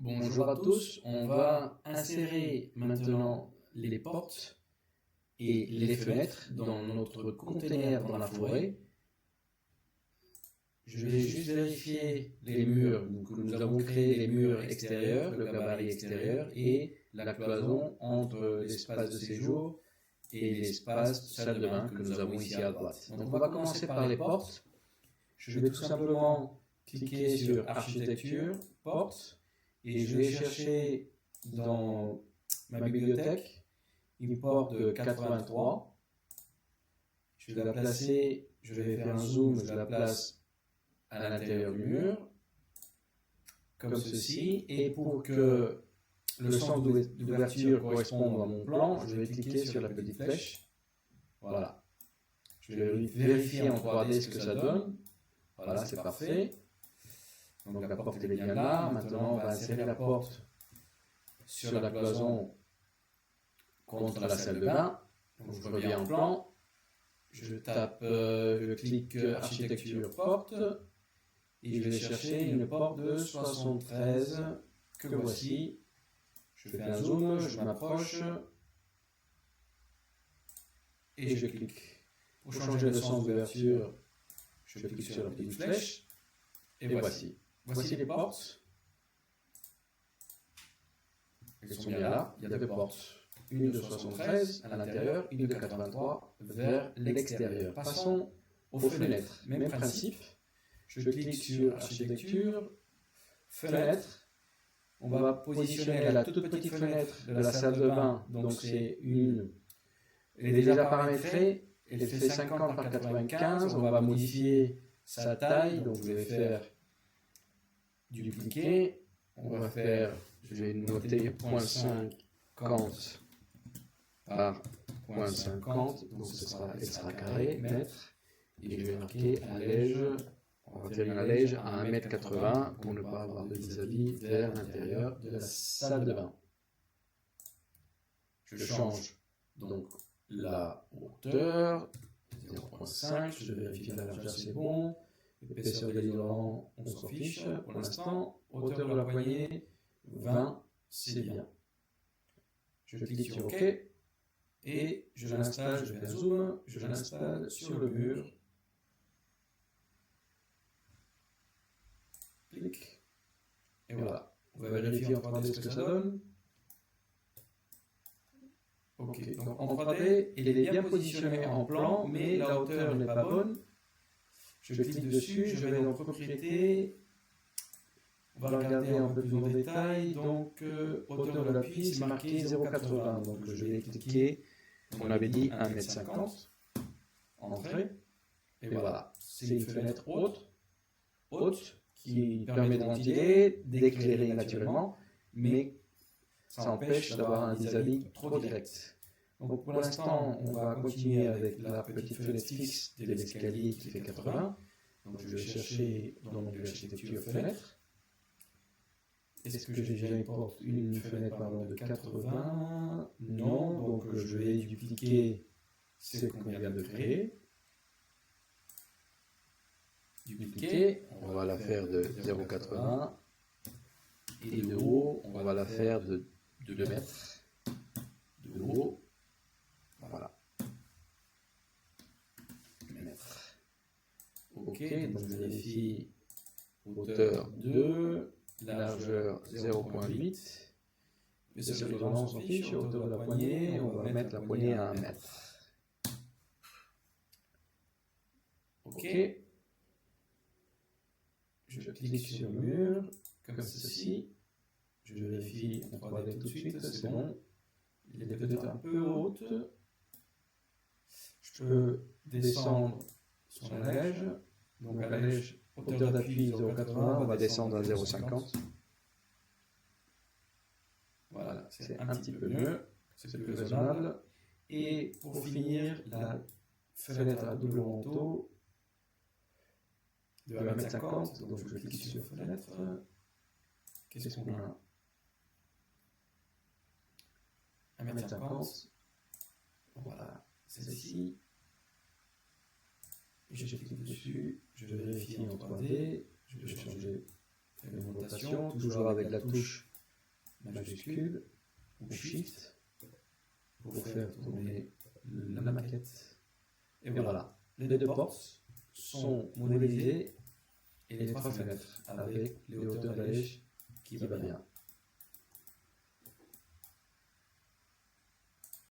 Bonjour à tous, on va insérer maintenant les portes et les fenêtres dans notre conteneur dans la forêt. Je vais juste vérifier les murs, donc nous avons créé les murs extérieurs, le gabarit extérieur et la cloison entre l'espace de séjour et l'espace salle de bain que nous avons ici à droite. Donc on va commencer par les portes. Je vais tout simplement cliquer sur architecture, portes. Et je vais chercher dans ma bibliothèque une porte de 83. Je vais la placer, je vais faire un zoom, je la place à l'intérieur du mur, comme ceci. Et pour que le sens d'ouverture corresponde à mon plan, je vais cliquer sur la petite flèche. Voilà. Je vais vérifier en 3D ce que ça donne. Voilà, c'est parfait. Donc la porte elle est bien là. Maintenant on va insérer la porte sur la cloison contre la salle de bain. Donc je reviens en plan. Je tape, je clique architecture porte et je vais chercher une porte de 73 que voici. Je fais un zoom, je m'approche et je clique. Pour changer le sens d'ouverture, je clique sur la petite flèche et voici. Voici les portes. Elles sont bien là. Il y a deux portes. Une de 73 à l'intérieur, une de 83 vers l'extérieur. Passons aux fenêtres. Même principe. Je clique sur architecture, fenêtre. On va positionner la toute petite fenêtre de la salle de bain. Donc c'est une. Elle est déjà paramétrée. Elle fait 50 par 95. On va modifier sa taille. Donc je vais faire dupliquer, on va faire, je vais noter 0.50 par 0.50, donc ce sera extra carré, mètre, et je vais marquer allège, on va faire une allège à 1,80 m pour ne pas avoir de vis-à-vis vers l'intérieur de la salle de bain. Je change donc la hauteur, 0.5, je vérifie la largeur c'est bon. Épaisseur de l'hydrant, on s'en fiche pour l'instant. Hauteur de la poignée, 20, c'est bien. Je clique sur OK et je l'installe, je fais un zoom, je l'installe sur le mur. Clic. Et voilà. On va vérifier en 3D ce que ça donne. Ok, donc en 3D, il est bien positionné en plan, mais la hauteur n'est pas bonne. Je clique dessus, je vais dans propriétés, on va regarder un peu plus en détail, donc hauteur de l'appui, c'est marqué 0,80, donc je vais cliquer, on avait dit 1,50 m, entrée, et voilà, c'est une fenêtre haute, qui permet de ventiler, d'éclairer naturellement, mais ça empêche d'avoir un vis-à-vis trop direct. Donc pour l'instant, on va continuer avec la petite fenêtre fixe de l'escalier qui fait 80. Donc je vais chercher dans l'onglet architecture fenêtre. Est-ce que j'ai déjà une fenêtre de 80? Non, donc je vais dupliquer ce qu'on vient de créer. Dupliquer, on va la faire de 0,80 et de haut, on va la faire de 2 mètres. De haut. Voilà. Ok, donc je vérifie hauteur 2, largeur 0,8. Épaisseur de l'hydrant, on s'en fiche. Hauteur de la poignée, on va mettre la poignée à 1 mètre. Ok. Je clique sur le mur, comme ceci. Je vérifie en 3D tout de suite, c'est bon. Il est peut-être un peu haute. Je peux descendre son allège. Donc allège, hauteur d'appui 0,80, on va descendre à 0,50. Voilà, c'est un petit peu mieux, c'est plus raisonnable. Et pour finir, la fenêtre à double manteau de 1,50 m, donc je clique sur fenêtre. Qu'est-ce qu'on a? 1,50 m. Voilà, c'est ici. Je clique dessus, je vérifie en 3D, je vais changer une rotation, toujours avec la touche majuscule ou Shift pour faire tourner la maquette. Et voilà, les deux portes sont modélisées et les trois fenêtres avec les hauteurs d'allège qui va bien.